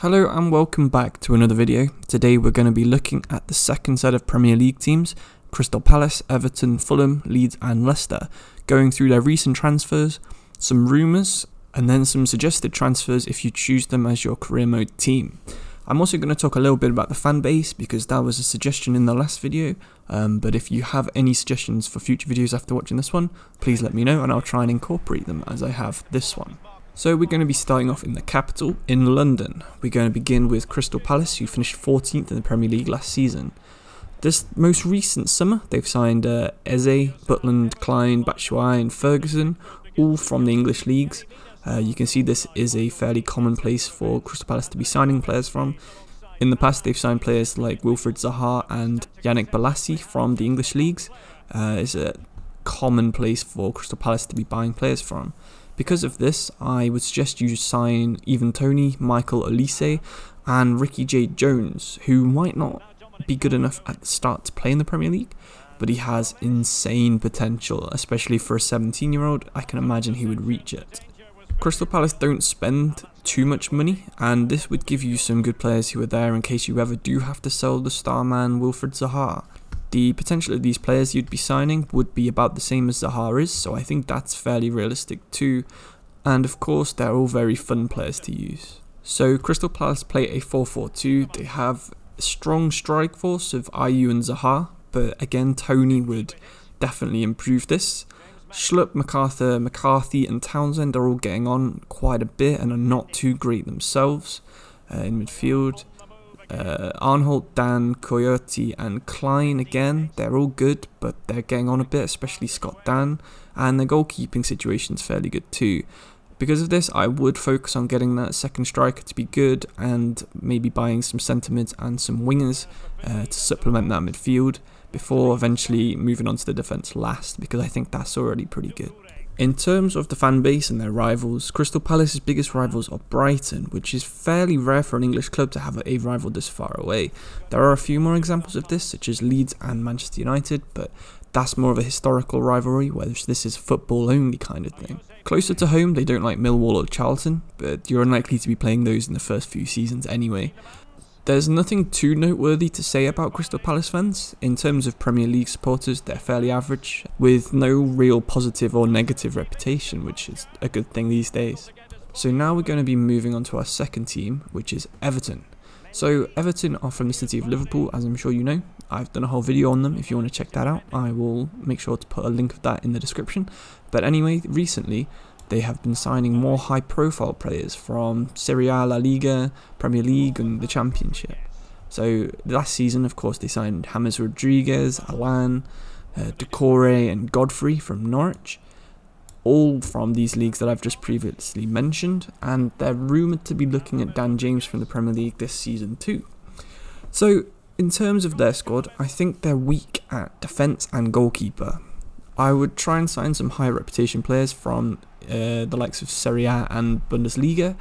Hello and welcome back to another video. Today we're going to be looking at the second set of Premier League teams, Crystal Palace, Everton, Fulham, Leeds and Leicester, going through their recent transfers, some rumours and then some suggested transfers if you choose them as your career mode team. I'm also going to talk a little bit about the fan base because that was a suggestion in the last video, but if you have any suggestions for future videos after watching this one, please let me know and I'll try and incorporate them as I have this one. So we're going to be starting off in the capital, in London. We're going to begin with Crystal Palace, who finished 14th in the Premier League last season. This most recent summer, they've signed Eze, Butland, Klein, Batshuayi and Ferguson, all from the English leagues. You can see this is a fairly common place for Crystal Palace to be signing players from. In the past, they've signed players like Wilfried Zaha and Yannick Bolasie from the English leagues. It's a common place for Crystal Palace to be buying players from. Because of this, I would suggest you sign Ivan Toney, Michael Olise and Ricky J. Jones, who might not be good enough at the start to play in the Premier League, but he has insane potential, especially for a 17-year-old. I can imagine he would reach it. Crystal Palace don't spend too much money, and this would give you some good players who are there in case you ever do have to sell the star man Wilfried Zaha. The potential of these players you'd be signing would be about the same as Zaha is, so I think that's fairly realistic too. And of course, they're all very fun players to use. So Crystal Palace play a 4-4-2. They have a strong strike force of Ayew and Zaha, but again, Toney would definitely improve this. Schlupp, MacArthur, McCarthy and Townsend are all getting on quite a bit and are not too great themselves in midfield. Arnholt, Dan, Coyote and Klein, again, they're all good, but they're getting on a bit, especially Scott Dan, and their goalkeeping situation's fairly good too. Because of this, I would focus on getting that second striker to be good and maybe buying some centre mids and some wingers to supplement that midfield before eventually moving on to the defence last, because I think that's already pretty good. In terms of the fan base and their rivals, Crystal Palace's biggest rivals are Brighton, which is fairly rare for an English club to have a rival this far away. There are a few more examples of this, such as Leeds and Manchester United, but that's more of a historical rivalry, whereas this is football only kind of thing. Closer to home, they don't like Millwall or Charlton, but you're unlikely to be playing those in the first few seasons anyway. There's nothing too noteworthy to say about Crystal Palace fans. In terms of Premier League supporters, they're fairly average, with no real positive or negative reputation, which is a good thing these days. So now we're going to be moving on to our second team, which is Everton. So Everton are from the city of Liverpool, as I'm sure you know. I've done a whole video on them. If you want to check that out, I will make sure to put a link of that in the description. But anyway, recently they have been signing more high-profile players from Serie A, La Liga, Premier League and the Championship. So last season, of course, they signed James Rodriguez, Alan, Decore and Godfrey from Norwich, all from these leagues that I've just previously mentioned, and they're rumoured to be looking at Dan James from the Premier League this season too. So in terms of their squad, I think they're weak at defence and goalkeeper. I would try and sign some high reputation players from the likes of Serie A and Bundesliga.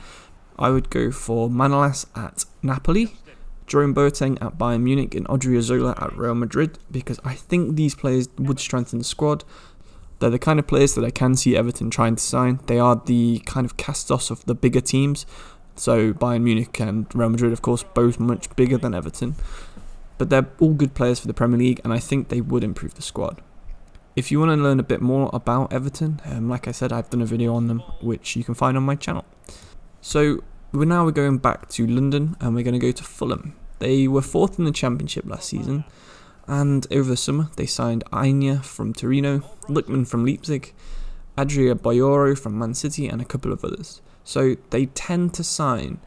I would go for Manolas at Napoli, Jerome Boateng at Bayern Munich and Odriozola at Real Madrid, because I think these players would strengthen the squad. They're the kind of players that I can see Everton trying to sign. They are the kind of cast-offs of the bigger teams. So Bayern Munich and Real Madrid, of course, both much bigger than Everton. But they're all good players for the Premier League, and I think they would improve the squad. If you want to learn a bit more about Everton, like I said, I've done a video on them, which you can find on my channel. So we're going back to London, and we're going to go to Fulham. They were 4th in the Championship last season, and over the summer they signed Anya from Torino, Luckman from Leipzig, Adria Bayoro from Man City, and a couple of others. So they tend to sign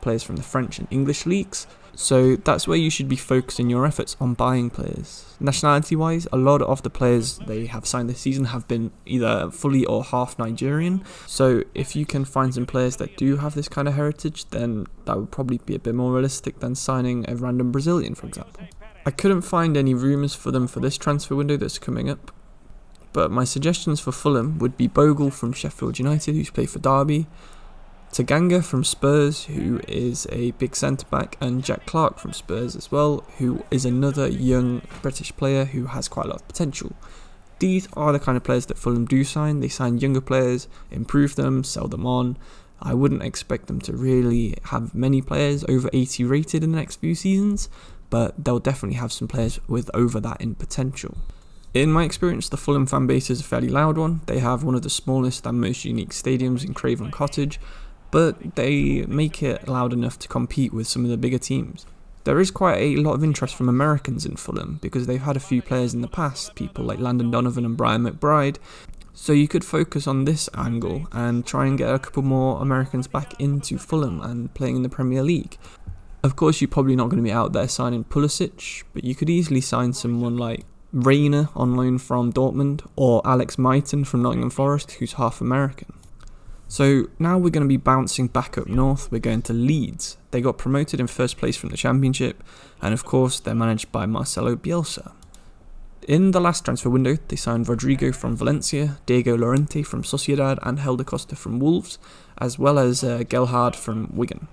players from the French and English leagues, so that's where you should be focusing your efforts on buying players. Nationality wise, a lot of the players they have signed this season have been either fully or half Nigerian, so if you can find some players that do have this kind of heritage, then that would probably be a bit more realistic than signing a random Brazilian, for example. I couldn't find any rumours for them for this transfer window that's coming up, but my suggestions for Fulham would be Bogle from Sheffield United, who's played for Derby, Taganga from Spurs, who is a big centre-back, and Jack Clark from Spurs as well, who is another young British player who has quite a lot of potential. These are the kind of players that Fulham do sign. They sign younger players, improve them, sell them on, I wouldn't expect them to really have many players over 80 rated in the next few seasons, but they'll definitely have some players with over that in potential. In my experience, the Fulham fan base is a fairly loud one. They have one of the smallest and most unique stadiums in Craven Cottage, but they make it loud enough to compete with some of the bigger teams. There is quite a lot of interest from Americans in Fulham because they've had a few players in the past, people like Landon Donovan and Brian McBride, so you could focus on this angle and try and get a couple more Americans back into Fulham and playing in the Premier League. Of course, you're probably not going to be out there signing Pulisic, but you could easily sign someone like Reina on loan from Dortmund or Alex Mighton from Nottingham Forest, who's half American. So now we're going to be bouncing back up north. We're going to Leeds. They got promoted in first place from the Championship, and of course they're managed by Marcelo Bielsa. In the last transfer window, they signed Rodrigo from Valencia, Diego Llorente from Sociedad and Helder Costa from Wolves, as well as Gelhardt from Wigan.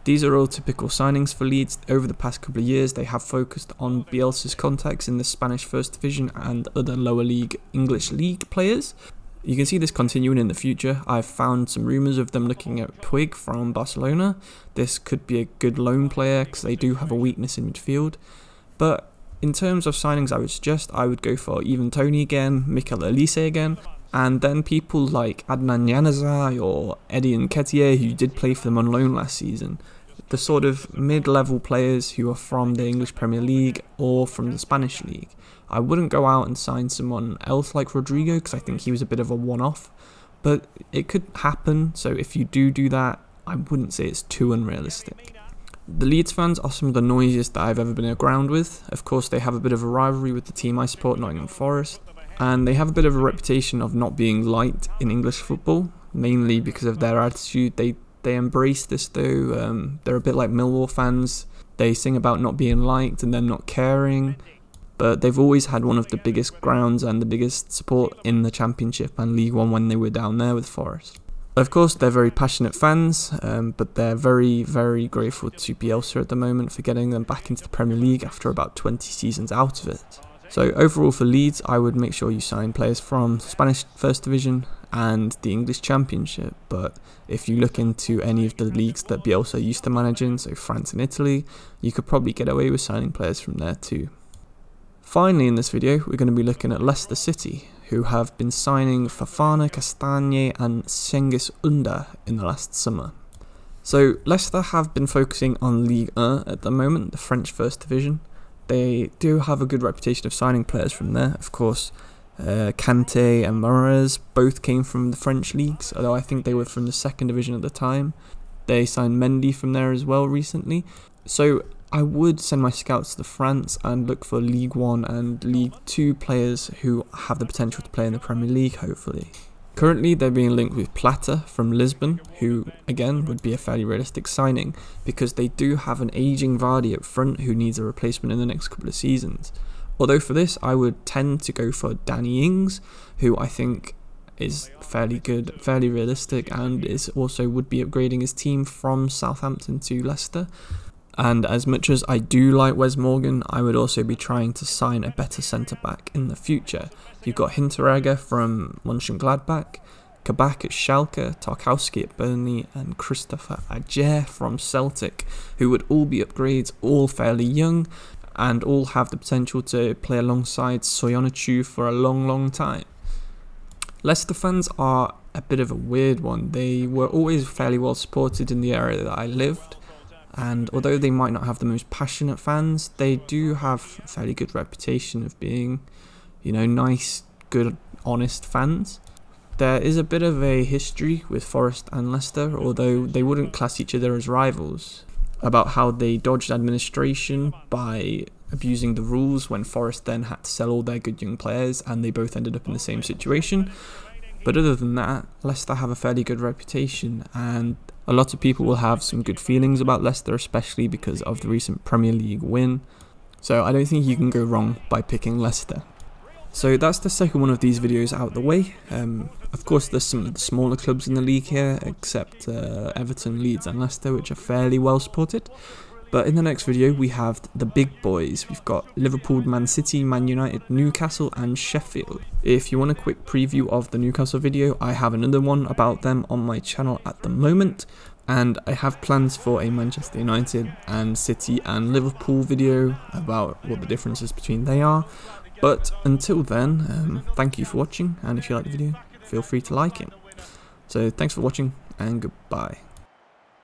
These are all typical signings for Leeds. Over the past couple of years, they have focused on Bielsa's contacts in the Spanish First Division and other lower league English league players. You can see this continuing in the future. I've found some rumours of them looking at Puig from Barcelona. This could be a good loan player because they do have a weakness in midfield. But in terms of signings, I would suggest I would go for Ivan Toney again, Mikel Elise again, and then people like Adnan Januzaj or Eddie Nketiah, who did play for them on loan last season. The sort of mid-level players who are from the English Premier League or from the Spanish League. I wouldn't go out and sign someone else like Rodrigo because I think he was a bit of a one-off, but it could happen, so if you do that, I wouldn't say it's too unrealistic. The Leeds fans are some of the noisiest that I've ever been around with. Of course, they have a bit of a rivalry with the team I support, Nottingham Forest, and they have a bit of a reputation of not being liked in English football, mainly because of their attitude. They embrace this though. They're a bit like Millwall fans. They sing about not being liked and them not caring, but they've always had one of the biggest grounds and the biggest support in the Championship and League One when they were down there with Forest. Of course, they're very passionate fans, but they're very, very grateful to Bielsa at the moment for getting them back into the Premier League after about 20 seasons out of it. So overall for Leeds, I would make sure you sign players from Spanish First Division and the English Championship, but if you look into any of the leagues that Bielsa used to manage in, so France and Italy, you could probably get away with signing players from there too. Finally in this video, we're going to be looking at Leicester City, who have been signing Fofana, Castagne and Cengiz Under in the last summer. So Leicester have been focusing on Ligue 1 at the moment, the French First Division. They do have a good reputation of signing players from there. Of course, Kante and Mahrez both came from the French leagues, although I think they were from the second division at the time. They signed Mendy from there as well recently. So I would send my scouts to France and look for League 1 and League 2 players who have the potential to play in the Premier League, hopefully. Currently, they're being linked with Plata from Lisbon, who, again, would be a fairly realistic signing, because they do have an ageing Vardy up front who needs a replacement in the next couple of seasons. Although for this, I would tend to go for Danny Ings, who I think is fairly good, fairly realistic, and is also would be upgrading his team from Southampton to Leicester. And as much as I do like Wes Morgan, I would also be trying to sign a better centre-back in the future. You've got Hinteregger from Mönchengladbach, Kabak at Schalke, Tarkowski at Burnley, and Christopher Ajer from Celtic, who would all be upgrades, all fairly young, and all have the potential to play alongside Soyuncu for a long time. Leicester fans are a bit of a weird one. They were always fairly well supported in the area that I lived, and although they might not have the most passionate fans, they do have a fairly good reputation of being, you know, nice, good, honest fans. There is a bit of a history with Forest and Leicester, although they wouldn't class each other as rivals, about how they dodged administration by abusing the rules when Forest then had to sell all their good young players, and they both ended up in the same situation. But other than that, Leicester have a fairly good reputation, and a lot of people will have some good feelings about Leicester, especially because of the recent Premier League win. So I don't think you can go wrong by picking Leicester. So that's the second one of these videos out the way. Of course, there's some of the smaller clubs in the league here, except Everton, Leeds and Leicester, which are fairly well supported. But in the next video we have the big boys. We've got Liverpool, Man City, Man United, Newcastle and Sheffield. If you want a quick preview of the Newcastle video, I have another one about them on my channel at the moment. And I have plans for a Manchester United and City and Liverpool video about what the differences between they are. But until then, thank you for watching, and if you like the video, feel free to like it. So thanks for watching and goodbye.